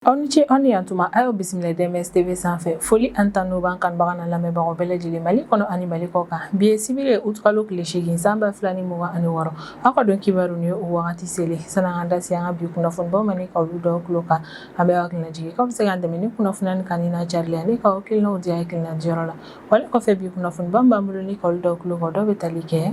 Aunichi Oniantuma ayo bisimile DMS TV sanfɛ foli an tan n'o b'an kanbaga na lamɛnbagaw bɛɛ lajɛlen Mali kɔnɔ ani Mali kɔ kan bi ye sibiri utkalo tile 8 san 2026 aw ka dɔn kibaru ni o wagati sele san'an da se an ka bi kunnafonibaw ma ni ka olu dɔw tulo kan an bɛ hakilina jigin k'aw bɛ se k'an dɛmɛ ni kunnafoniya ni kanina carilen ani ka hakilinaw di hakilina diyɔrɔ la wali kɔfɛ bi kunnafoniba b'an bolo ni ka olu dɔw tulo kan dɔw bɛ tali kɛ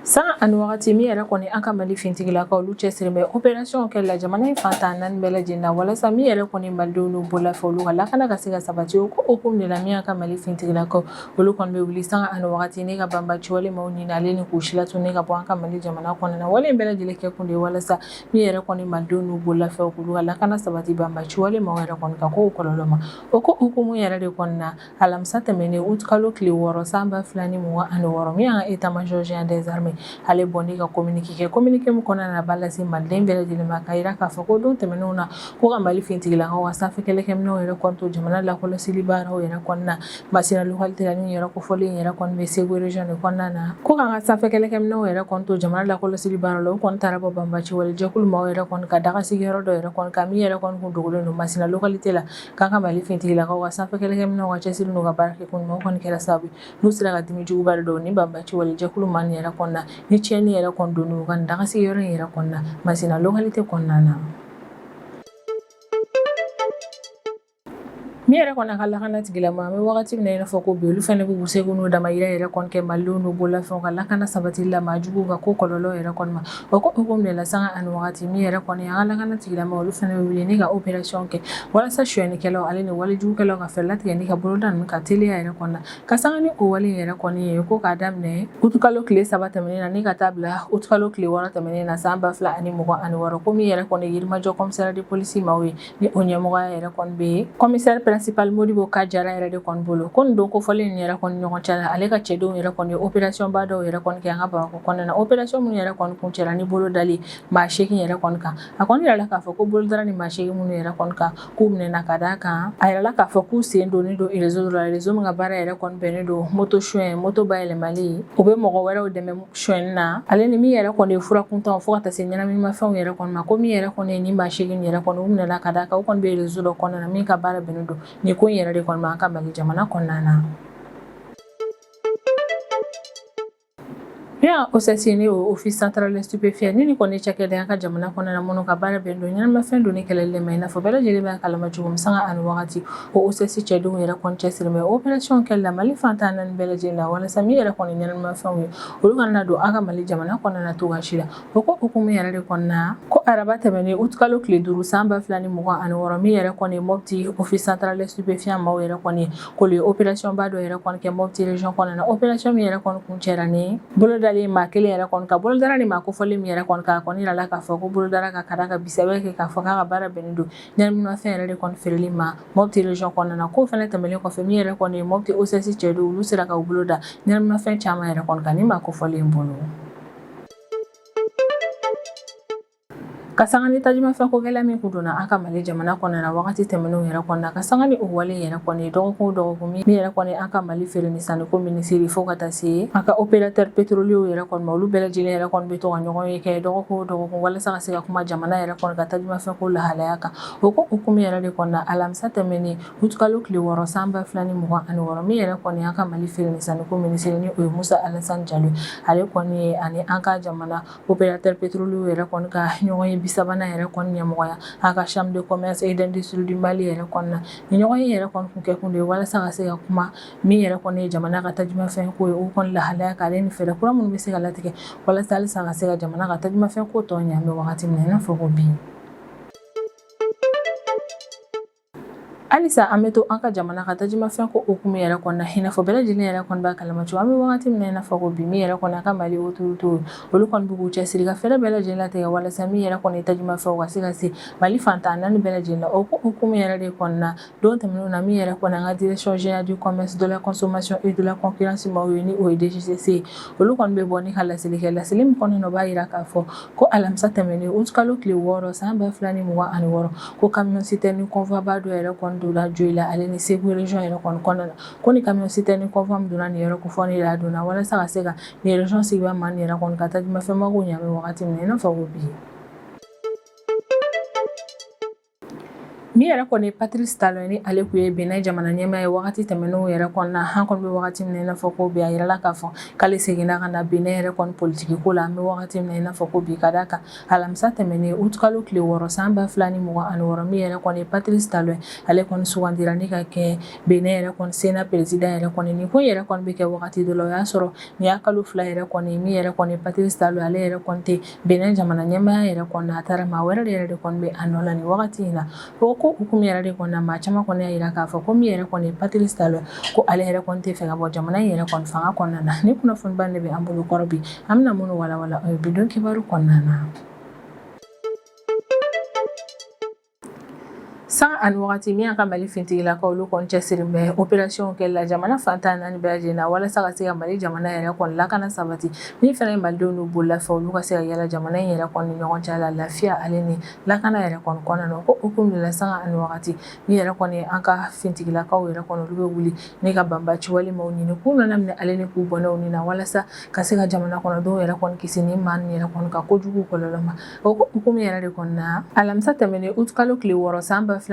San ani wagati mi yɛrɛ kɔni an ka Mali fintigilakaw olu cɛsirilen bɛ opération kɛ la jamana in fantan naani bɛɛ lajɛlen na walasa mi yɛrɛ kɔni malidenw n'u bololafɛ olu ka lakana ka se ka sabati o hukumu de la min ka Mali fintigilakaw olu kɔni bɛ wuli san ani wagati ne ka banbaci wale maaw ɲini ale ni k'u silatu ne ka bɔ an ka Mali jamana kɔnɔna wale bɛɛ lajɛlen kɛ kun de walasa mi yɛrɛ kɔni malidenw n'u bololafɛ olu ka lakana sabati banbaci wale maaw yɛrɛ kɔni ka ko kɔlɔlɔ ma o ko hukumu yɛrɛ de kɔni na alamisa tɛmɛnen utkalo tile 6 san 2026 min ka état-major général des armées ale bɔnni ka communiqué min kɔnɔna na b'a lase maliden bɛɛ lajɛlen ma k'a yira k'a fɔ ko don tɛmɛnenw na ko ka Mali fintigilakaw ka sanfɛ kɛlɛkɛminɛw yɛrɛ kɔni to jamana lakɔlɔsili baaraw yɛrɛ kɔnɔna na Masina localité la ni yɛrɛ kofɔlen yɛrɛ kɔni bɛ Segu région de kɔnɔna na ko k'an ka sanfɛ kɛlɛkɛminɛw yɛrɛ kɔni to jamana lakɔlɔsili baaraw la o kɔni taara bɔ banbaci wale jɛkulu maaw yɛrɛ kɔni ka daga sigiyɔrɔ dɔ yɛrɛ kɔni ka min yɛrɛ kɔni kun dogolen don Masina localité la k'an ka Mali fintigilakaw ka sanfɛ kɛlɛkɛminɛw ka cɛsiri n'u ka baara kɛ kun ɲuman kɔni kɛra sababu n'u sera ka dimi juguba dɔw ni banbaci wale jɛkulu maa ni yɛrɛ kɔnɔna ni tiɲɛni yɛrɛ kɔni don n'u ka daga sigiyɔrɔ in yɛrɛ kɔnɔna Masina localité kɔnɔna na mi yɛrɛ kɔni ka lakana tigilamɔgɔ an bɛ wagati min na i n'a fɔ ko bi olu fana b'u seko n'u damayira yɛrɛ kɔni kɛ malidenw n'u bololafɛnw ka lakana sabatili la maajuguw ka ko kɔlɔlɔ yɛrɛ kɔni ma o ko hukumu de la sanga ani wagati mi yɛrɛ kɔni an ka lakana tigilamɔgɔ olu fana bɛ wuli ni ka opération kɛ walasa suyɛnnikɛlaw ale ni walijugukɛlaw ka fɛɛrɛ latigɛ ni ka boloda ninnu ka teliya yɛrɛ kɔni na ka sanga ni o wale yɛrɛ kɔni ye ko k'a daminɛ utkalo tile 3 tɛmɛnen na ni ka taa bila utkalo tile 6 tɛmɛnen na san 2026 ko min yɛrɛ kɔni yirimajɔ commissariat de police maaw ye ni o ɲɛmɔgɔya yɛrɛ kɔni bɛ commissaire principal Modibo Kajara yɛrɛ de kɔni bolo ko nin don kofɔlen yɛrɛ kɔni ɲɔgɔn cɛ la ale ka cɛdenw yɛrɛ kɔni opération ba dɔw yɛrɛ kɔni kɛ an ka Bamakɔ kɔnɔna na opération minnu yɛrɛ kɔni kun cɛla ni bolo dali maa 8 yɛrɛ kɔni kan a kɔni yɛrɛ la k'a fɔ ko bolodara ni maa 8 minnu yɛrɛ kɔni kan k'u minɛna ka d'a kan a yɛrɛ la k'a fɔ k'u sen donnen don réseau la réseau min ka baara yɛrɛ kɔni bɛnnen don moto suɲɛ moto bayɛlɛmali u bɛ mɔgɔ wɛrɛw dɛmɛ suɲɛni na ale ni min yɛrɛ kɔni ye fura kuntanw fo ka taa se ɲɛnaminimafɛnw yɛrɛ kɔni ma ko min yɛrɛ kɔni ye ni maa 8 yɛrɛ kɔni u minɛna ka d'a kan u kɔni bɛ réseau dɔ kɔnɔna na min ka baara bɛnnen don ni ko in yɛrɛ de kɔni ma an ka Mali jamana kɔnɔna na Bien osasini o office central de stupéfiants ni kɔni cakɛda an ka jamana kɔnɔna minnu ka baara bɛn don ɲɛnamafɛn don ni kɛlɛli ma i n'a fɔ bɛɛ lajɛlen b'a kalama cogo min sanga ani wagati o osasi cɛdenw yɛrɛ kɔni cɛsiri bɛ opération kɛli la Mali fantan naani bɛɛ lajɛlen la walasa min yɛrɛ kɔni ɲɛnamafɛnw ye olu kana don an ka Mali jamana kɔnɔna cogoya si la o ko hukumu yɛrɛ de kɔnɔna ko araba tɛmɛnen utkalo tile 5 san 2026 min yɛrɛ kɔni Mopti office central de stupéfiants maaw yɛrɛ kɔni k'olu ye opération ba dɔ yɛrɛ kɔni kɛ Mopti région kɔnɔna na opération min yɛrɛ kɔni kun cɛra ni bolodali maa kelen yɛrɛ kɔni ka bolodara ni maa kofɔlen min yɛrɛ kɔni k'a kɔni yira la k'a fɔ ko bolodara ka kada ka bisɛbɛ kɛ k'a fɔ k'a ka baara bɛnnen don ɲɛnaminimafɛn yɛrɛ de kɔni feereli ma Mopti région kɔnɔna na k'o fana tɛmɛlen kɔfɛ min yɛrɛ kɔni ye Mopti osasi cɛdenw olu sera ka u boloda ɲɛnaminimafɛn caman yɛrɛ kɔni kan ni maa kofɔlen bolo ka sanga ni tajimafɛn ko gɛlɛya min kun donna an ka Mali jamana kɔnɔna na wagati tɛmɛnenw yɛrɛ kɔnɔna ka sanga ni o wale yɛrɛ kɔni dɔgɔkun min yɛrɛ kɔni an ka Mali feere ni sanniko minisiri fo ka taa se an ka opérateur pétrolier yɛrɛ kɔni ma olu bɛɛ lajɛlen yɛrɛ kɔni bɛ to ka ɲɔgɔn ye kɛ dɔgɔkun walasa ka se ka kuma jamana yɛrɛ kɔni ka tajimafɛn ko lahalaya kan o ko hukumu yɛrɛ de kɔnɔna alamisa tɛmɛnen utkalo tile 6 san 2026 min yɛrɛ kɔni an ka Mali feere ni sanniko minisiri ni o ye Musa Alassane Jalo ale kɔni ye ani an ka jamana opérateur pétrolier yɛrɛ kɔni ka ɲɔgɔn ye sabanan yɛrɛ kɔni ɲɛmɔgɔya an ka chambre de commerce et d'industrie du Mali yɛrɛ kɔni na ni ɲɔgɔn ye yɛrɛ kɔni kun kɛ kun de walasa ka se ka kuma min yɛrɛ kɔni ye jamana ka tajimafɛn ko ye o kɔni lahalaya k'ale ni fɛɛrɛ kura minnu bɛ se ka latigɛ walasa halisa ka se ka jamana ka tajimafɛn ko tɔ ɲɛ an bɛ wagati min na i n'a fɔ ko bi halisa an bɛ to an ka jamana ka tajimafɛn ko hukumu yɛrɛ kɔnɔna i n'a fɔ bɛɛ lajɛlen yɛrɛ kɔni b'a kalama cogo an bɛ wagati min na i n'a fɔ ko bi min yɛrɛ kɔni an ka Mali autorité olu kɔni b'u k'u cɛsiri ka fɛɛrɛ bɛɛ lajɛlen latigɛ walasa min yɛrɛ kɔni ye tajimafɛnw ka se ka se Mali fantan naani bɛɛ lajɛlen la o ko hukumu yɛrɛ de kɔnɔna don tɛmɛnenw na min yɛrɛ kɔni an ka direction générale du commerce de la consommation et de la concurrence maaw ye ni o ye DGCC olu kɔni bɛ bɔ ni ka laseli kɛ laseli min kɔni b'a yira k'a fɔ ko alamisa tɛmɛnen utkalo tile 6 san 2026 ko camion citerne convoi ba dɔ yɛrɛ kɔni donna Joyi la ale ni Segu région yɛrɛ kɔni kɔnɔna na ko ni camion citerne convoi min donna nin yɔrɔ kofɔni la donna walasa ka se ka nin région sigibaa maa nin yɛrɛ kɔni ka tajimafɛn mago ɲɛ an bɛ wagati min na i n'a fɔ ko bi mi yɛrɛ kɔni Patrice Talon ni ale kun ye Benin jamana ɲɛmaa ye wagati tɛmɛnenw yɛrɛ kɔnɔna an kɔni bɛ wagati min na i n'a fɔ ko bi a yirala k'a fɔ k'ale seginna ka na Benin yɛrɛ kɔni politique ko la an bɛ wagati min na i n'a fɔ ko bi ka d'a kan alamisa tɛmɛnen août kalo tile 6 san 2026 min yɛrɛ kɔni Patrice Talon ale kɔni sugandira ni ka kɛ Benin yɛrɛ kɔni Sénat président yɛrɛ kɔni ni ko yɛrɛ kɔni bɛ kɛ wagati dɔ la o y'a sɔrɔ ni y'a kalo 2 yɛrɛ kɔni min yɛrɛ kɔni Patrice Talon ale yɛrɛ kɔni tɛ Benin jamana ɲɛmaa yɛrɛ kɔni a taara maa wɛrɛ yɛrɛ de kɔni bɛ a nɔ la ni wagati in na ko hukumu yɛrɛ de kɔni maa caman kɔni y'a yira k'a fɔ ko min yɛrɛ kɔni Patrice Talon ko ale yɛrɛ kɔni tɛ fɛ ka bɔ jamana in yɛrɛ kɔni fanga kɔnɔna na ni kunnafoniba de bɛ an bolo kɔrɔ bi an bɛna minnu walawala o ye bidon kibaru kɔnɔna na. San ani wagati min ka Mali fintigilakaw olu kɔni cɛsirilen bɛ opération kɛli la jamana fantan naani bɛɛ lajɛlen na walasa ka se ka Mali jamana yɛrɛ kɔni lakana sabati min fana ye malidenw n'u bololafɛ olu ka se ka yala jamana in yɛrɛ kɔni ɲɔgɔn cɛ la lafiya ale ni lakana yɛrɛ kɔni kɔnɔna na ko hukumu de la san ani wagati min yɛrɛ kɔni an ka fintigilakaw yɛrɛ kɔni olu bɛ wuli ne ka banbaci walimaw ɲini k'u nana minɛ ale ni k'u bɔnɛw ni na walasa ka se ka jamana kɔnɔdenw yɛrɛ kɔni kisi ni maa yɛrɛ kɔni ka kojugu kɔlɔlɔ ma o hukumu yɛrɛ de kɔni na alamisa tɛmɛnen août kalo tile 6 san 2026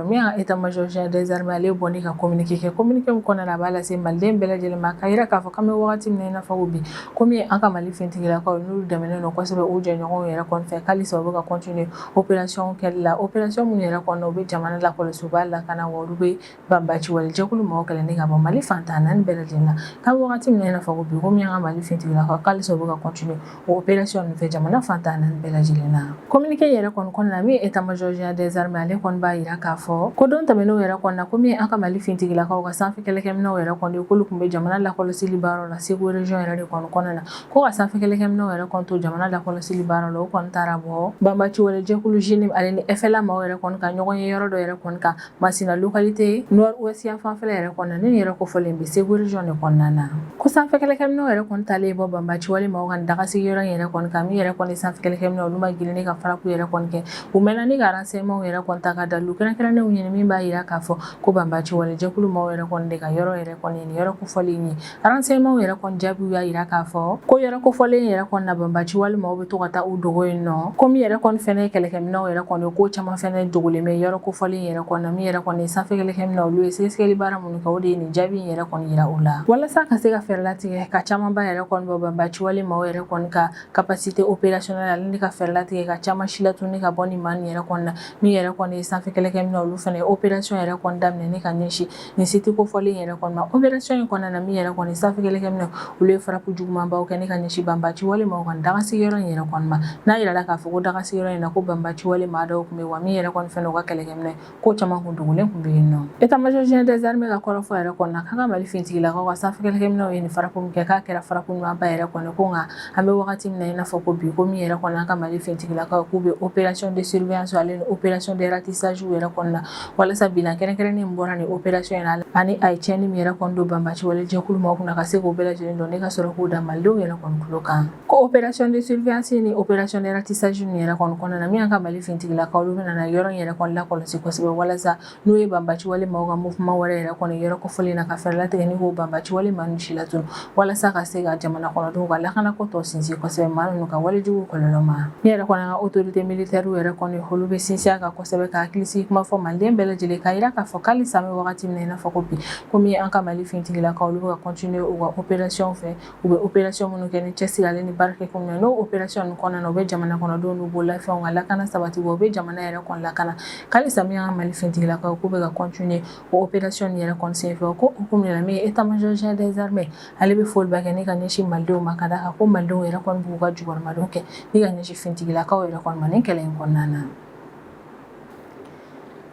min y'a état-major général des armées ale bɔ ni ka communiqué kɛ communiqué min kɔnɔna na a b'a lase maliden bɛɛ lajɛlen ma k'a yira k'a fɔ k'an bɛ wagati min na i n'a fɔ ko bi komi an ka Mali fintigilakaw n'olu dɛmɛnen don kosɛbɛ u jɛɲɔgɔnw yɛrɛ kɔni fɛ halisa u bɛ ka continuer opération kɛli la opération minnu yɛrɛ kɔnɔ u bɛ jamana lakɔlɔsi u b'a lakana wa olu bɛ banbaci walijɛkulu mɔgɔw kɛlɛ ka bɔ Mali fantan naani bɛɛ lajɛlen na k'an bɛ wagati min na i n'a fɔ ko bi komi an ka Mali fintigilakaw halisa u bɛ ka continuer o opération ninnu fɛ jamana fantan naani bɛɛ lajɛlen na communiqué yɛrɛ kɔni kɔnɔna na min ye état-major général des armées ale kɔni b'a yira k'a fɔ ko don tɛmɛnenw yɛrɛ kɔnɔna komi an ka Mali fintigilakaw ka sanfɛ kɛlɛkɛminɛw yɛrɛ kɔni k'olu tun bɛ jamana lakɔlɔsili baaraw la Segu région yɛrɛ de kɔni kɔnɔna na ko ka sanfɛ kɛlɛkɛminɛw yɛrɛ kɔni to jamana lakɔlɔsili baaraw la o kɔni taara bɔ banbaci walijɛkulu JINIM ale ni FLA maaw yɛrɛ kɔni ka ɲɔgɔn ye yɔrɔ dɔ yɛrɛ kɔni kan Masina localité nord ouest yan fanfɛla yɛrɛ kɔnɔna ne yɛrɛ kofɔlen bɛ Segu région de kɔnɔna na ko sanfɛ kɛlɛkɛminɛw yɛrɛ kɔni talen bɔ banbaci walimaw kan dagasigiyɔrɔ yɛrɛ kɔni kan min yɛrɛ kɔni sanfɛ kɛlɛkɛminɛw olu ma girin ne ka faraku yɛrɛ kɔni kɛ u mɛnna ni ka renseignements yɛrɛ kɔni ta ka dalu kɛrɛnkɛrɛnnenw ɲini min b'a yira k'a fɔ ko banbaci walijɛkulu maaw yɛrɛ kɔni de ka yɔrɔ yɛrɛ kɔni ni yɔrɔ kofɔlen ye renseignements yɛrɛ kɔni jaabiw y'a yira k'a fɔ ko yɔrɔ kofɔlen yɛrɛ kɔni na banbaci walimaw bɛ to ka taa u dogo yen nɔ ko min yɛrɛ kɔni fɛnɛ ye kɛlɛkɛminɛw yɛrɛ kɔni ko caman fɛnɛ dogolen bɛ yɔrɔ kofɔlen yɛrɛ kɔni na min yɛrɛ kɔni sanfɛ kɛlɛkɛminɛw olu ye sɛgɛsɛgɛli baara minnu kɛ o de ye nin jaabi in yɛrɛ kɔni yira u la walasa ka se ka fɛɛrɛ latigɛ ka camanba yɛrɛ kɔni bɔ banbaci walimaw yɛrɛ kɔni ka capacité opérationnelle ale ni ka fɛɛrɛ latigɛ ka caman si latunu ka bɔ nin maa nin yɛrɛ kɔni na min yɛrɛ kɔni ye sanfɛ kɛlɛkɛminɛw olu fɛnɛ opération yɛrɛ kɔni daminɛ ni ka ɲɛsin nin site kofɔlen yɛrɛ kɔni ma opération in kɔnɔna na min yɛrɛ kɔni sanfɛ kɛlɛkɛminɛw olu ye farapu jugumanbaw kɛ ni ka ɲɛsin banbaci walimaw kan dagasigiyɔrɔ in yɛrɛ kɔni ma n'a yirala k'a fɔ ko dagasigiyɔrɔ in na ko banbaci walimaa dɔw tun bɛ wa min yɛrɛ kɔni fɛnɛ u ka kɛlɛkɛminɛ ko caman kun dogolen kun bɛ yen nɔ état-major général des armées ka kɔrɔfɔ yɛrɛ kɔni na k'an ka Mali fintigilakaw ka sanfɛ kɛlɛkɛminɛw ye nin farapu min kɛ k'a kɛra farapu ɲumanba yɛrɛ kɔni ko nka an bɛ wagati min na i n'a fɔ ko bi ko min yɛrɛ kɔni an ka Mali fintigilakaw k'u bɛ opération de surveillance ale ni opération de ratissage yɛrɛ kɔni na walasa bilan kɛrɛnkɛrɛnnen min bɔra nin opération in na ani a ye tiɲɛni min yɛrɛ kɔni don banbaci walijɛkulu maaw kunna ka se k'o bɛɛ lajɛlen dɔn ne ka sɔrɔ k'u da malidenw yɛrɛ kɔni tulo kan ko opération de surveillance ni opération de ratissage nin yɛrɛ kɔni kɔnɔna na min an ka Mali fintigilakaw olu bɛna na yɔrɔ in yɛrɛ kɔni lakɔlɔsi kosɛbɛ walasa n'o ye banbaci walimaw ka mouvement wɛrɛ yɛrɛ kɔni yɔrɔ kofɔlen na ka fɛɛrɛ latigɛ ni k'o banbaci walimaa ninnu si latunu walasa ka se ka jamana kɔnɔdenw ka lakana ko tɔ sinsin kosɛbɛ maa ninnu ka walejugu kɔlɔlɔ ma ne yɛrɛ kɔni an ka autorité militaire yɛrɛ kɔni olu bɛ sinsin a kan kosɛbɛ ka hakilisigi kuma fɔ maliden bɛɛ lajɛlen k'a yira k'a fɔ k'ali san bɛ wagati min na i n'a fɔ ko bi komi an ka Mali fintigilakaw olu bɛ ka continuer u ka opération fɛ u bɛ opération minnu kɛ ni cɛsiri ale ni baara kɛ kun na n'o opération ninnu kɔnɔna na u bɛ jamana kɔnɔdenw n'u bololafɛnw ka lakana sabati wa u bɛ jamana yɛrɛ kɔni lakana k'alisa min an ka Mali fintigilakaw k'u bɛ ka continuer o opération nin yɛrɛ kɔni senfɛ ko hukumu de la min ye état-major général des armées ale bɛ foliba kɛ ni ka ɲɛsin malidenw ma ka d'a kan ko malidenw yɛrɛ kɔni b'u ka jukɔrɔmadon kɛ ni ka ɲɛsin fintigilakaw yɛrɛ kɔni ma nin kɛlɛ in kɔnɔna na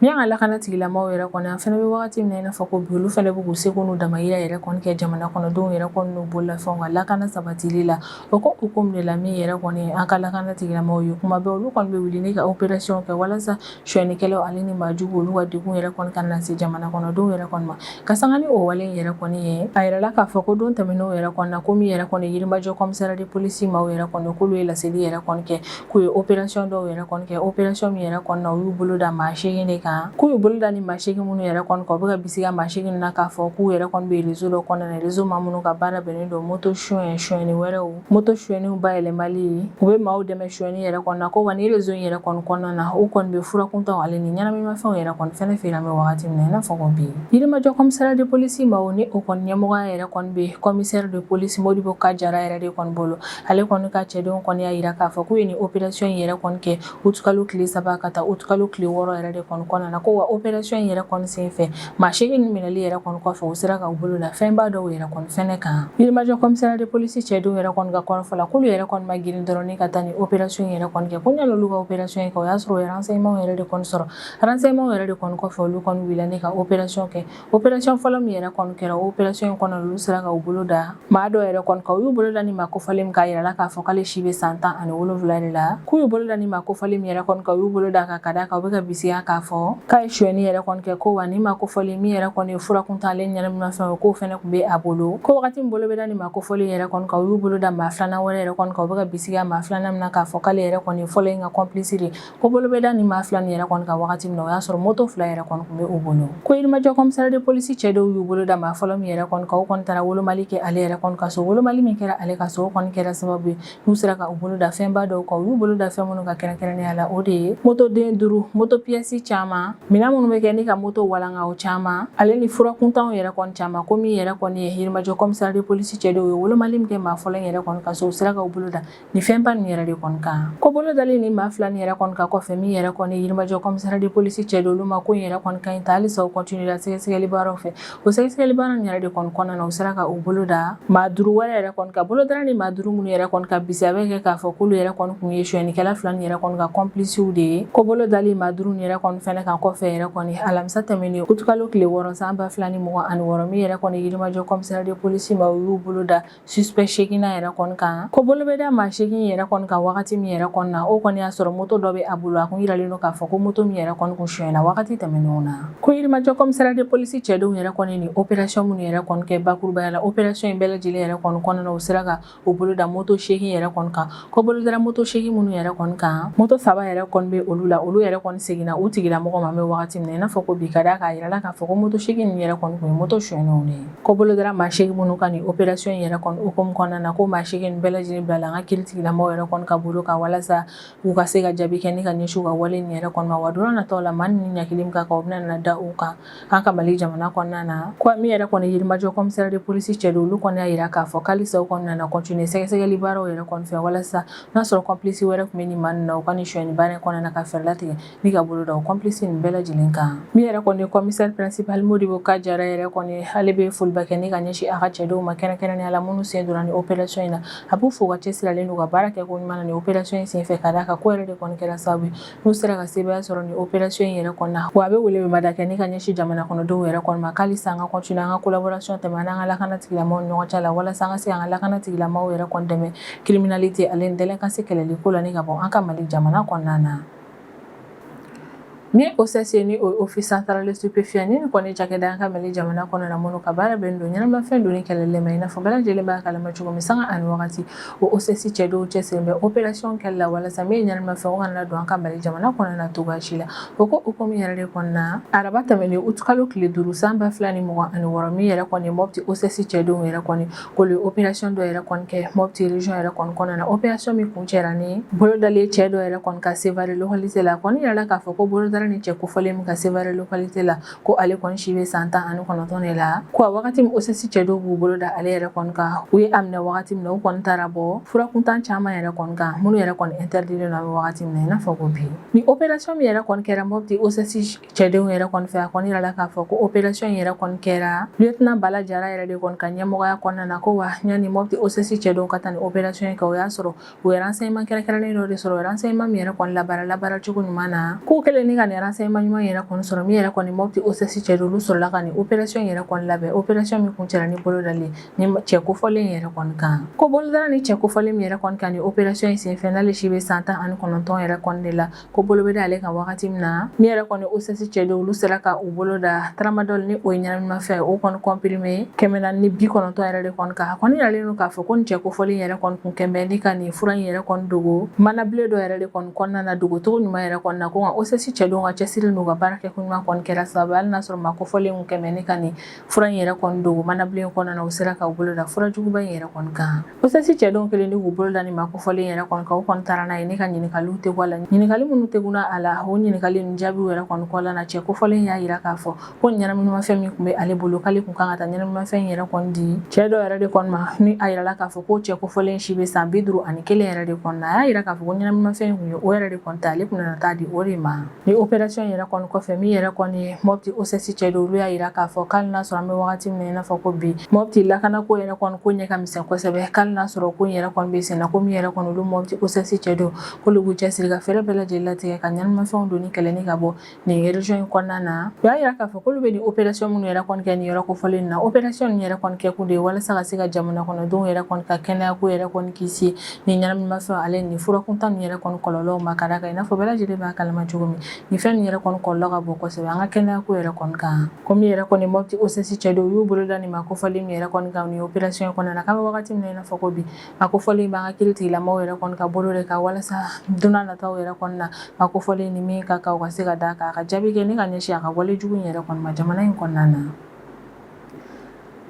min ka lakana tigilamɔgɔw yɛrɛ kɔni an fɛnɛ bɛ wagati min na i n'a fɔ ko bi olu fɛnɛ bɛ k'u seko n'u damayira yɛrɛ kɔni kɛ jamana kɔnɔdenw yɛrɛ kɔni n'u bololafɛnw ka lakana sabatili la o ko hukumu de la min yɛrɛ kɔni an ka lakana tigilamɔgɔw ye kuma bɛɛ olu kɔni bɛ wuli ni ka opération kɛ walasa suyɛnnikɛlaw ale ni maajugu olu ka degun yɛrɛ kɔni kana na se jamana kɔnɔdenw yɛrɛ kɔni ma ka sanga ni o wale in yɛrɛ kɔni ye a yirala k'a fɔ ko don tɛmɛnenw yɛrɛ kɔni na ko min yɛrɛ kɔni yirimajɔ commissariat de police maaw yɛrɛ kɔni k'olu ye laseli yɛrɛ kɔni kɛ k'u ye opération dɔw yɛrɛ kɔni kɛ opération min yɛrɛ kɔni na u y'u bolo da maa 8 de kan kan k'u bolo da ni machine minnu yɛrɛ kɔni ka u bɛ ka bisi ka machine na k'a fɔ k'u yɛrɛ kɔni bɛ réseau dɔ kɔnɔna réseau maa minnu ka baara bɛnnen don moto suyɛni wɛrɛw moto suyɛniw bayɛlɛmali u bɛ maaw dɛmɛ suyɛni yɛrɛ kɔnɔna ko wa ni réseau in yɛrɛ kɔni kɔnɔna na u kɔni bɛ fura kuntaw ale ni ɲɛnaminimafɛnw yɛrɛ kɔni fɛnɛ feere an bɛ wagati min na i n'a fɔ ko bi Yirimajɔ commissariat de police maaw ni o kɔni ɲɛmɔgɔya yɛrɛ kɔni bɛ commissaire de police Modibo Kajara yɛrɛ de kɔni bolo ale kɔni ka cɛdenw kɔni y'a yira k'a fɔ k'u ye ni opération in yɛrɛ kɔni kɛ utukalo tile 3 ka taa utukalo tile 6 yɛrɛ de kɔni kɔnɔna na ko wa opération in yɛrɛ kɔni senfɛ maa 8 minɛli yɛrɛ kɔni kɔfɛ u sera ka u bolo da fɛnba dɔw yɛrɛ kɔni fɛnɛ kan Yirimajɔ commissariat de police cɛdenw yɛrɛ kɔni ka kɔrɔfɔ la k'olu yɛrɛ kɔni ma girin dɔrɔn ni ka taa ni opération in yɛrɛ kɔni kɛ ko ɲan'olu ka opération in kɛ o y'a sɔrɔ u ye renseignement yɛrɛ de kɔni sɔrɔ renseignement yɛrɛ de kɔni kɔfɛ olu kɔni wulila ni ka opération kɛ opération fɔlɔ min yɛrɛ kɔni kɛra opération in kɔnɔ olu sera ka u bolo da maa dɔ yɛrɛ kɔni ka u y'u bolo da ni maa kofɔlen min k'a yira la k'a fɔ k'ale si bɛ san 17 de la k'u y'u bolo da ni maa kofɔlen min yɛrɛ kɔni ka u y'u bolo da ka d'a kan u bɛ ka bisiya k'a fɔ k'a ye suyɛni yɛrɛ kɔni kɛ ko wa ni maa kofɔlen min yɛrɛ kɔni ye fura kuntaale ɲɛnaminimafɛnw ye k'o fɛnɛ tun bɛ a bolo ko wagati min bolo bɛ da ni maa kofɔlen yɛrɛ kɔni ka u y'u bolo da maa filanan wɛrɛ yɛrɛ kɔni ka u bɛ ka bisiya maa filanan min na k'a fɔ k'ale yɛrɛ kɔni ye fɔlɔ in ka complice de ko bolo bɛ da ni maa fila nin yɛrɛ kɔni ka wagati min na o y'a sɔrɔ moto 2 yɛrɛ kɔni tun bɛ u bolo ko Yirimajɔ commissariat de police cɛ dɔw y'u bolo da maa fɔlɔ min yɛrɛ kɔni ka u kɔni taara wolomali kɛ ale yɛrɛ kɔni ka so wolomali min kɛra ale ka so o kɔni kɛra sababu ye n'u sera ka u bolo da fɛnba dɔw kan u y'u bolo da fɛn minnu ka kɛrɛnkɛrɛnnenya la o de ye moto den 5 moto pièce caman minɛn minnu bɛ kɛ ni ka moto walanga o caman ale ni fura kuntanw yɛrɛ kɔni caman ko min yɛrɛ kɔni ye Yirimajɔ commissariat de police cɛ dɔw ye wolomali min kɛ maa fɔlɔ in yɛrɛ kɔni ka so u sera ka u bolo da ni fɛnba nin yɛrɛ de kɔni kan ko bolo dali ni maa fila nin yɛrɛ kɔni ka kɔfɛ min yɛrɛ kɔni ye Yirimajɔ commissariat de police cɛ dɔw olu ma ko in yɛrɛ kɔni ka ɲi ta halisa u continue la sɛgɛsɛgɛli baaraw fɛ o sɛgɛsɛgɛli baara nin yɛrɛ de kɔni kɔnɔna na u sera ka u bolo da maa 5 wɛrɛ yɛrɛ kɔni ka bolo dara ni maa 5 minnu yɛrɛ kɔni ka bisi a bɛ kɛ k'a fɔ k'olu yɛrɛ kɔni kun ye suyɛnikɛla fila nin yɛrɛ kɔni ka complicew de ye ko bolo dali maa 5 nin yɛrɛ kɔni fɛnɛ kan kɔfɛ yɛrɛ kɔni alamisa tɛmɛnen utukalo tile 6 san 2026 min yɛrɛ kɔni Yirimajɔ commissariat de police ma u y'u bolo da suspect 8 na yɛrɛ kɔni kan ko bolo bɛ da maa 8 yɛrɛ kɔni ka wagati min yɛrɛ kɔni na o kɔni y'a sɔrɔ moto dɔ bɛ a bolo a kun yiralen don k'a fɔ ko moto min yɛrɛ kɔni kun suyɛnna wagati tɛmɛnenw na ko Yirimajɔ commissariat de police cɛdenw yɛrɛ kɔni ni opération minnu yɛrɛ kɔni kɛ bakurubaya la opération in bɛɛ lajɛlen yɛrɛ kɔni kɔnɔna u sera ka u bolo da moto 8 yɛrɛ kɔni kan ko bolo dara moto 8 minnu yɛrɛ kɔni kan moto 3 yɛrɛ kɔni bɛ olu la olu yɛrɛ kɔni seginna u tigilamɔgɔ ma mɛ wagati min na i n'a fɔ ko bi ka d'a k'a yira la k'a fɔ ko moto 8 nin yɛrɛ kɔni kun ye moto suyɛnenw de ye ko bolo dara maa 8 minnu ka ni opération in yɛrɛ kɔni hukumu kɔnɔna na ko maa 8 nin bɛɛ lajɛlen bila la an ka kiiri tigilamɔgɔ yɛrɛ kɔni ka bolo kan walasa u ka se ka jaabi kɛ ni ka ɲɛsin u ka wale nin yɛrɛ kɔni ma wa don nataw la maa ni ɲagili min ka kan u bɛna na da u kan an ka Mali jamana kɔnɔna na ko min yɛrɛ kɔni Yirimajɔ commissariat de police cɛ dɔw olu kɔni y'a yira k'a fɔ halisa u kɔni nana continuer sɛgɛsɛgɛli baaraw yɛrɛ kɔni fɛ walasa n'a sɔrɔ complice wɛrɛ tun bɛ nin maa ninnu na u ka nin suyɛni baara in kɔnɔna ka fɛɛrɛ latigɛ ni ka bolo da o complice nin bɛɛ lajɛlen kan min yɛrɛ kɔni ye commissaire principal Modibo Kajara yɛrɛ kɔni ale bɛ foliba kɛ ni ka ɲɛsin a ka cɛdenw ma kɛrɛnkɛrɛnnenya la minnu sen donna ni opération in na a b'u fo ka cɛsiralen don ka baara kɛ ko ɲuman na ni opération in senfɛ ka d'a kan ko yɛrɛ de kɔni kɛra sababu ye n'u sera ka sebaya sɔrɔ ni opération in yɛrɛ kɔnɔna wa a bɛ weleweleda kɛ ni ka ɲɛsin jamana kɔnɔdenw yɛrɛ kɔni ma halisa an ka continuer an ka collaboration tɛmɛ an ka lakana tigilamɔgɔw ni ɲɔgɔn cɛ la walasa an ka se an ka lakana tigilamɔgɔw yɛrɛ kɔni dɛmɛ criminalité ale ni délinquance kɛlɛli ko la ni ka bɔ an ka Mali jamana kɔnɔna na ni OCC ni office central de stupéfiant ni kɔni cakɛda an ka Mali jamana kɔnɔna minnu ka baara bɛnnen don ɲɛnamafɛn donni kɛlɛli ma i n'a fɔ bɛɛ lajɛlen b'a kalama cogo min sanga ani wagati o OCC cɛ dɔw cɛsirilen bɛ opération kɛlɛ la walasa min ye ɲɛnamafɛn o kana don an ka Mali jamana kɔnɔna cogoya si la o ko hukumu yɛrɛ de kɔnɔna araba tɛmɛnen utukalo tile 5 san 2026 min yɛrɛ kɔni Mopti OCC cɛ dɔw yɛrɛ kɔni k'olu opération dɔ yɛrɛ kɔni kɛ Mopti région yɛrɛ kɔni kɔnɔna opération min kun cɛra ni bolodali cɛ dɔ yɛrɛ kɔni ka Sevare localité la kɔni yɛrɛ k'a fɔ ko bolodali ni cɛ kofɔlen min ka Sevare localité la ko ale kɔni si bɛ san 19 de la ko a wagati min OCC cɛ dɔw b'u bolo da ale yɛrɛ kɔni kan u ye a minɛ wagati min na u kɔni taara bɔ fura kuntan caman yɛrɛ kɔni kan minnu yɛrɛ kɔni interdilen don wagati min na i n'a fɔ ko bi ni opération min yɛrɛ kɔni kɛra Mopti OCC cɛdenw yɛrɛ kɔni fɛ a kɔni yɛrɛ la k'a fɔ ko opération yɛrɛ kɔni kɛra lieutenant Bala Jara yɛrɛ de kɔni ka ɲɛmɔgɔya kɔnɔna na ko wa ɲani Mopti OCC cɛdenw ka taa ni opération kɛ o y'a sɔrɔ u ye renseignement kɛrɛnkɛrɛnnen dɔ de sɔrɔ o ye renseignement min yɛrɛ kɔni labaara cogo ɲuman na k'u kɛlen ni ka nin renseignement ɲuman yɛrɛ kɔni sɔrɔ min yɛrɛ kɔni Mopti OCC cɛ dɔw sɔrɔla ka nin opération yɛrɛ kɔni labɛn opération min kun cɛra ni bolodali ni cɛ kofɔlen yɛrɛ kɔni kan ko bolodala ni cɛ kofɔlen min yɛrɛ kɔni kan ni opération in senfɛ n'ale si bɛ san 19 yɛrɛ kɔni de la ko bolo bɛ da ale kan wagati min na min yɛrɛ kɔni OCC cɛ dɔw olu sera ka u bolo da tramadol ni o ye ɲɛnaminimafɛn o kɔni comprimé 490 yɛrɛ de kɔni kan a kɔni yiralen don k'a fɔ ko nin cɛ kofɔlen yɛrɛ kɔni kun kɛnbɛn ni ka nin fura in yɛrɛ kɔni dogo manabile dɔ yɛrɛ de kɔni kɔnɔna na dogocogo ɲuman yɛrɛ kɔni na ko nka OCC cɛ dɔw don ka cɛsiri n'u ka baara kɛ ko ɲuman kɔni kɛra sababu hali n'a sɔrɔ maa kofɔlen kun kɛmɛ ne ka nin fura in yɛrɛ kɔni dogo manabilen kɔnɔna na u sera ka bolo da fura juguba in yɛrɛ kɔni kan OSS cɛdenw kelen de k'u bolo da nin maa kofɔlen yɛrɛ kɔni kan u kɔni taara n'a ye ne ka ɲininkaliw tɛ bɔ a la ɲininkali minnu tɛguna a la o ɲininkali nin jaabiw yɛrɛ kɔni kɔla na cɛ kofɔlen y'a yira k'a fɔ ko ɲɛnaminimafɛn min kun bɛ ale bolo k'ale kun kan ka taa ɲɛnaminimafɛn yɛrɛ kɔni di cɛ dɔ yɛrɛ de kɔni ma ni a yirala k'a fɔ ko cɛ kofɔlen si bɛ san 51 yɛrɛ de kɔni na a y'a yira k'a fɔ ko ɲɛnaminimafɛn kun ye o yɛrɛ de kɔni ta ale kun na taa di o de ma ni opération yɛrɛ kɔni kɔfɛ min yɛrɛ kɔni ye Mopti OSS cɛ dɔw olu y'a yira k'a fɔ k'ali n'a sɔrɔ an bɛ wagati min na i n'a fɔ ko bi Mopti lakanako yɛrɛ kɔni ko ɲɛ ka misɛn kosɛbɛ k'ali n'a sɔrɔ ko in yɛrɛ kɔni bɛ senna ko min yɛrɛ kɔni olu Mopti OSS cɛ dɔw k'olu b'u cɛsiri ka fɛɛrɛ bɛɛ lajɛlen latigɛ ka ɲɛnaminimafɛnw donni kɛlɛni ka bɔ nin région in kɔnɔna na u y'a yira k'a fɔ k'olu bɛ nin opération minnu yɛrɛ kɔni kɛ nin yɔrɔ kofɔlen na opération nin yɛrɛ kɔni kɛ kun de ye walasa ka se ka jamana kɔnɔdenw yɛrɛ kɔni ka kɛnɛyako yɛrɛ kɔni kisi nin ɲɛnaminimafɛn ale nin fura kuntan nin yɛrɛ kɔni kɔlɔlɔw ma ka da kan i n'a fɔ bɛɛ lajɛlen b'a kalama cogo min nin fɛn nin yɛrɛ kɔni kɔlɔlɔ ka bon kosɛbɛ an ka kɛnɛyako yɛrɛ kɔni kan komi yɛrɛ kɔni Mopti OSS cɛ dɔw y'u bolo da nin maa kofɔlen min yɛrɛ kɔni kan nin opération in kɔnɔna na k'an bɛ wagati min na i n'a fɔ ko bi maa kofɔlen b'an ka kiiritigilamaw yɛrɛ kɔni ka bolo de kan walasa don n'a nataw yɛrɛ kɔni na maa kofɔlen ni min ka kan u ka se ka d'a kan a ka jaabi kɛ ni ka ɲɛsin a ka walejugu in yɛrɛ kɔni ma jamana in kɔnɔna na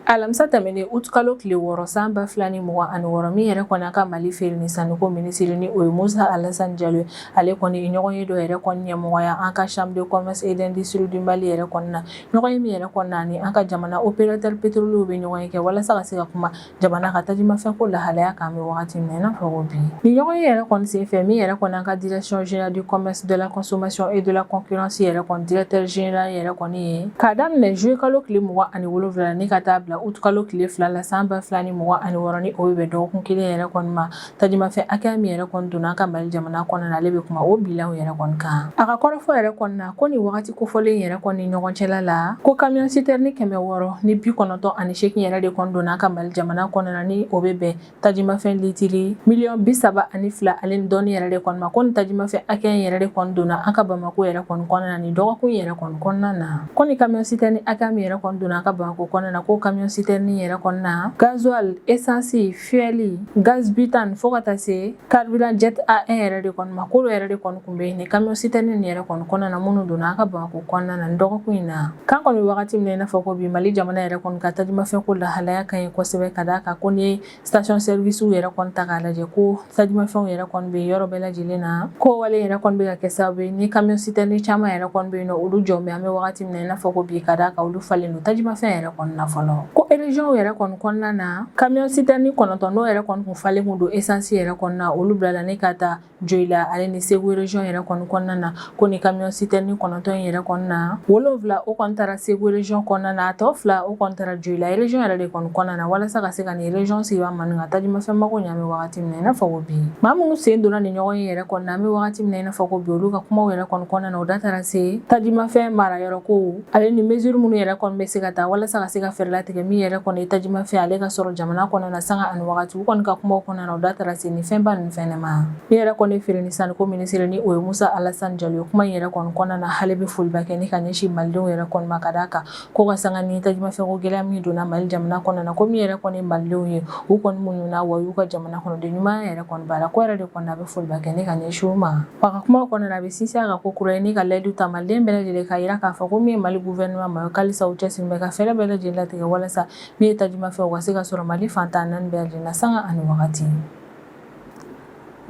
alamisa tɛmɛnen août kalo tile 6 san 2026 min yɛrɛ kɔni a ka Mali feere ni sanuko minisiri ni o ye Musa Alassane Diallo ale kɔni ɲɔgɔn ye dɔ yɛrɛ kɔni ɲɛmɔgɔya an ka chambre de commerce et d'industrie du Mali yɛrɛ kɔni na ɲɔgɔn ye min yɛrɛ kɔni na ni an ka jamana opérateur pétrolier bɛ ɲɔgɔn ye kɛ walasa ka se ka kuma jamana ka tajimafɛn ko lahalaya kan bɛ wagati min na i n'a fɔ ko bi ni ɲɔgɔn ye yɛrɛ kɔni senfɛ min yɛrɛ kɔni an ka direction générale du commerce de la consommation et de la concurrence yɛrɛ kɔni directeur général yɛrɛ kɔni ye k'a daminɛ juillet kalo tile 27 la ni ka taa bila août kalo tile 2 la san 2026 ni o bɛ dɔgɔkun kelen yɛrɛ kɔni ma tajimafɛn hakɛya min yɛrɛ kɔni donna an ka Mali jamana kɔnɔna na ale bɛ kuma o bilaw yɛrɛ kɔni kan a ka kɔrɔfɔ yɛrɛ kɔni na ko nin wagati kofɔlen yɛrɛ kɔni ni ɲɔgɔn cɛla la ko camion citerne 600 ni 98 yɛrɛ de kɔni donna an ka Mali jamana kɔnɔna na ni o bɛ bɛn tajimafɛn litiri $32 ale ni dɔɔni yɛrɛ de kɔni ma ko nin tajimafɛn hakɛya yɛrɛ de kɔni donna an ka Bamako yɛrɛ kɔni kɔnɔna na ni dɔgɔkun yɛrɛ kɔni kɔnɔna na ko ni camion citerne hakɛya min yɛrɛ kɔni donna an ka Bamako kɔnɔna na ko camion citerne yɛrɛ kɔni na gasoil essence fuel gaz butane fo ka taa se carburant jet A1 yɛrɛ de kɔni ma k'olu yɛrɛ de kɔni kun bɛ nin camion citerne nin yɛrɛ kɔni kɔnɔna na minnu donna an ka Bamako kɔnɔna na nin dɔgɔkun in na kan kɔni wagati min na i n'a fɔ ko bi Mali jamana yɛrɛ kɔni ka tajimafɛn ko lahalaya ka ɲi kosɛbɛ ka d'a kan ko ni ye station service yɛrɛ kɔni ta k'a lajɛ ko tajimafɛnw yɛrɛ kɔni bɛ yɔrɔ bɛɛ lajɛlen na ko wale yɛrɛ kɔni bɛ ka kɛ sababu ye ni camion citerne caman yɛrɛ kɔni bɛ yen nɔ olu jɔn bɛ an bɛ wagati min na i n'a fɔ ko bi ka d'a kan olu falen don tajimafɛn yɛrɛ kɔni na fɔlɔ ko région yɛrɛ kɔni kɔnɔna na camion citerne 9 n'o yɛrɛ kɔni kun falen kun don essence yɛrɛ kɔnɔna na olu bilala ne ka taa Joyila ale ni Segu région yɛrɛ kɔni kɔnɔna na ko ni camion citerne 9 in yɛrɛ kɔnɔna na 7 o kɔni taara Segu région kɔnɔna na a tɔ 2 o kɔni taara Joyila région yɛrɛ de kɔni kɔnɔna na walasa ka se ka nin région sigibaa ma ka tajimafɛn mago ɲɛ wagati min na i n'a fɔ ko bi maa minnu sen donna ni ɲɔgɔn ye yɛrɛ kɔnɔna na an bɛ wagati min na i n'a fɔ ko bi olu ka kumaw yɛrɛ kɔni kɔnɔna na o da taara se tajimafɛn marayɔrɔ ko ale ni mesure minnu yɛrɛ kɔni bɛ se ka ta walasa ka se ka fɛɛrɛ latigɛ min yɛrɛ kɔni ye tajimafɛn ale ka sɔrɔ jamana kɔnɔna na sanga ani wagati u kɔni ka kumaw kɔnɔna na o da taara se ni fɛnba ninnu fɛnɛ ma min yɛrɛ kɔni feere ni sanuko minisiri ni o ye Musa Alassane Diallo kuma in yɛrɛ kɔni kɔnɔna na hali bɛ foliba kɛ ni ka ɲɛsin malidenw yɛrɛ kɔni ma ka d'a kan ko ka sanga ni tajimafɛn ko gɛlɛya min donna Mali jamana kɔnɔna na ko min yɛrɛ kɔni malidenw ye u kɔni muɲuna wa y'u ka jamana kɔnɔden ɲuman yɛrɛ kɔni b'a la ko yɛrɛ de kɔni a bɛ foliba kɛ ni ka ɲɛsin u ma wa ka kumaw kɔnɔna na a bɛ sinsin a ka ko kura ye ni ka layidu ta maliden bɛɛ lajɛlen k'a yira k'a fɔ ko min ye Mali gouvernement ma halisa u cɛsirilen bɛ ka fɛɛrɛ bɛɛ lajɛlen latigɛ walasa min ye tajimafɛn u ka se ka sɔrɔ Mali fantan naani bɛɛ lajɛlen na sanga ani wagati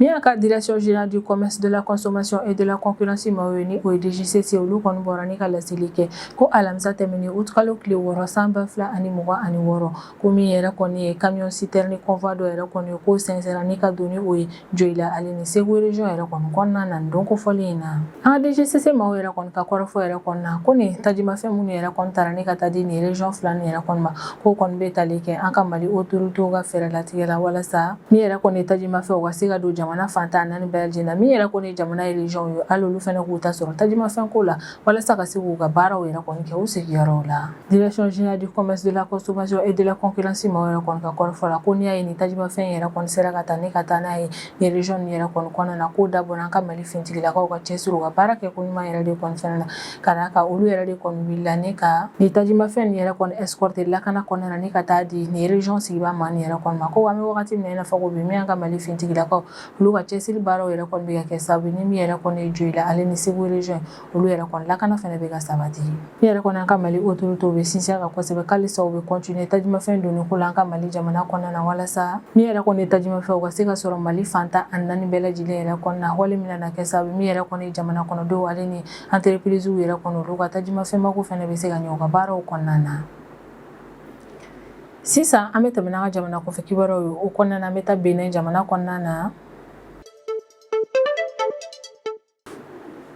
min y'a ka direction générale du commerce de la consommation et de la concurrence ma ni o ye DGCC olu kɔni bɔra ni ka laseli kɛ ko alamisa tɛmɛnen août kalo tile 6 san 2026 ko min yɛrɛ kɔni ye camion citerne convoi dɔ yɛrɛ kɔni ye ko sɛnsɛnra ni ka don ni o ye Joyila ale ni Segu région yɛrɛ kɔni kɔnɔna na nin don kofɔlen in na an ka DGCC maaw yɛrɛ kɔni ka kɔrɔfɔ yɛrɛ kɔni na ko nin tajimafɛn minnu yɛrɛ kɔni taara ni ka taa di nin région fila nin yɛrɛ kɔni ma ko kɔni bɛ tali kɛ an ka Mali autorités ka fɛɛrɛ latigɛ la walasa min yɛrɛ kɔni ye tajimafɛn u ka se ka don jamana fantan naani bɛɛ lajɛlen na min yɛrɛ kɔni ye jamana ye région ye hali olu fɛnɛ k'u ta sɔrɔ tajimafɛn ko la walasa ka se k'u ka baaraw yɛrɛ kɔni kɛ u sigiyɔrɔw la direction générale du commerce de la consommation et de la concurrence ma yɛrɛ kɔni ka kɔrɔfɔ la ko n'i y'a ye ni tajimafɛn yɛrɛ kɔni sera ka taa ni ka taa n'a ye nin région nin yɛrɛ kɔni kɔnɔna na k'o dabɔra an ka Mali fintigilakaw ka cɛsiri u ka baara kɛ ko ɲuman yɛrɛ de kɔni fɛnɛ na ka d'a kan olu yɛrɛ de kɔni wulila ni ka nin tajimafɛn nin yɛrɛ kɔni escorter lakana kɔnɔna na ni ka taa di nin région sigibaa ma nin yɛrɛ kɔni ma ko an bɛ wagati min na i n'a fɔ ko bi min y'an ka Mali fintigilakaw olu ka cɛsiri baaraw yɛrɛ kɔni bɛ ka kɛ sababu ni min yɛrɛ kɔni ye Joyi la ale ni Segu region olu yɛrɛ kɔni lakana fɛnɛ bɛ ka sabati min yɛrɛ kɔni an ka Mali autorités bɛ sinsin ka kosɛbɛ halisa u bɛ continuer tajimafɛn donni ko la an ka Mali jamana kɔnɔna na walasa min yɛrɛ kɔni ye tajimafɛn u ka se ka sɔrɔ Mali fantan ani 4 bɛɛ lajɛlen yɛrɛ kɔnɔna na wale min na kɛ sababu min yɛrɛ kɔni ye jamana kɔnɔdenw ale ni entreprise yɛrɛ kɔnɔ olu ka tajimafɛn mako fɛnɛ bɛ se ka ɲɛ u ka baaraw kɔnɔna na. Sisan an bɛ tɛmɛ n'an ka jamana kɔfɛ kibaruyaw ye o kɔnɔna na an bɛ taa Benin jamana kɔnɔna na.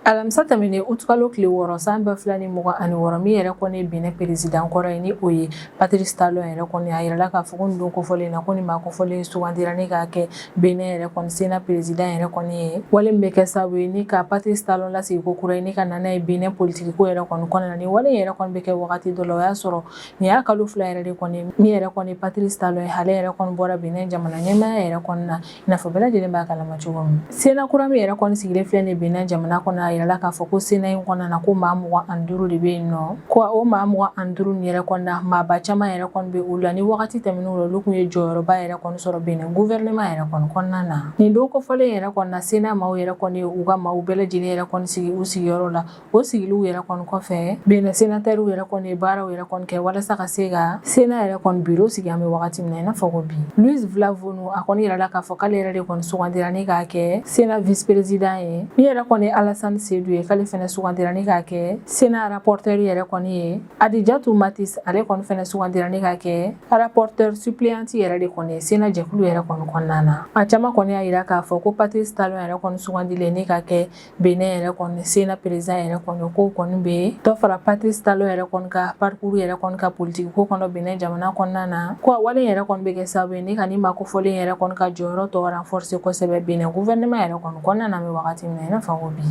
Alamisa tɛmɛnen août kalo tile 6 san 2026 min yɛrɛ kɔni ye Benin président kɔrɔ ye ni o ye Patrice Talon yɛrɛ kɔni a yirala k'a fɔ ko nin don kofɔlen na ko nin maa kofɔlen sugandira ne k'a kɛ Benin yɛrɛ kɔni Sénat président yɛrɛ kɔni ye wale min bɛ kɛ sababu ye ni ka Patrice Talon lasigi ko kura ye ni ka nana ye Benin politique ko yɛrɛ kɔni kɔnɔna na ni wale yɛrɛ kɔni bɛ kɛ wagati dɔ la o y'a sɔrɔ nin y'a kalo 2 yɛrɛ de kɔni min yɛrɛ kɔni Patrice Talon ale yɛrɛ kɔni bɔra Benin jamana ɲɛmaaya yɛrɛ kɔni na i n'a fɔ bɛɛ lajɛlen b'a kalama cogo min Sénat kura min yɛrɛ kɔni sigilen filɛ nin Benin jamana kɔnɔ a yirala k'a fɔ ko Sénat in kɔnɔna na ko maa 25 de bɛ yen nɔ ko o maa 25 nin yɛrɛ kɔnɔna na maaba caman yɛrɛ kɔni bɛ u la ni wagati tɛmɛn'u la olu kun ye jɔyɔrɔba yɛrɛ kɔni sɔrɔ Benin gouvernement yɛrɛ kɔni kɔnɔna na nin don kofɔlen yɛrɛ kɔnɔna Sénat maaw yɛrɛ kɔni u ka maaw bɛɛ lajɛlen yɛrɛ kɔni sigi u sigiyɔrɔ la o sigiliw yɛrɛ kɔni kɔfɛ Benin sénateurs yɛrɛ kɔni ye baaraw yɛrɛ kɔni kɛ walasa ka se ka Sénat yɛrɛ kɔni bureau sigi an bɛ wagati min na i n'a fɔ ko bi Louis Vlavonu a kɔni yirala k'a fɔ k'ale yɛrɛ de kɔni sugandira ni k'a kɛ Sénat vice président ye min yɛrɛ kɔni ye Alassane Sédou ye k'ale fɛnɛ sugandira ni k'a kɛ Sénat rapporteur yɛrɛ kɔni ye Adijatou Matis ale kɔni fɛnɛ sugandira ni k'a kɛ rapporteur suppléante yɛrɛ de kɔni ye Sénat jɛkulu yɛrɛ kɔni kɔnɔna na a caman kɔni y'a yira k'a fɔ ko Patrice Talon yɛrɛ kɔni sugandilen ni k'a kɛ Benin yɛrɛ kɔni Sénat président yɛrɛ kɔni ko kɔni bɛ dɔ fara Patrice Talon yɛrɛ kɔni ka parcours yɛrɛ kɔni ka politique ko kɔnɔ Benin jamana kɔnɔna na ko wale yɛrɛ kɔni bɛ kɛ sababu ye ni ka ni maa kofɔlen yɛrɛ kɔni ka jɔyɔrɔ tɔ renforcer kosɛbɛ Benin gouvernement yɛrɛ kɔni kɔnɔna na an bɛ wagati min na i n'a fɔ ko bi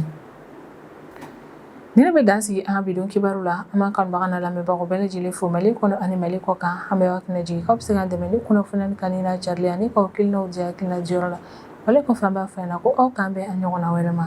Ni ne bɛ dan sigi an ka bidon kibaru la an b'an kanubaga n'a lamɛnbagaw bɛɛ lajɛlen fo Mali kɔnɔ ani Mali kɔ kan an bɛ waati jigin k'aw bɛ se k'an dɛmɛ ni kunnafoniya kan ni n'a carili ani k'aw hakilinaw di hakilina diyɔrɔ la wale kɔfɛ an b'a fɔ yan ko aw k'an bɛn a ɲɔgɔnna wɛrɛ ma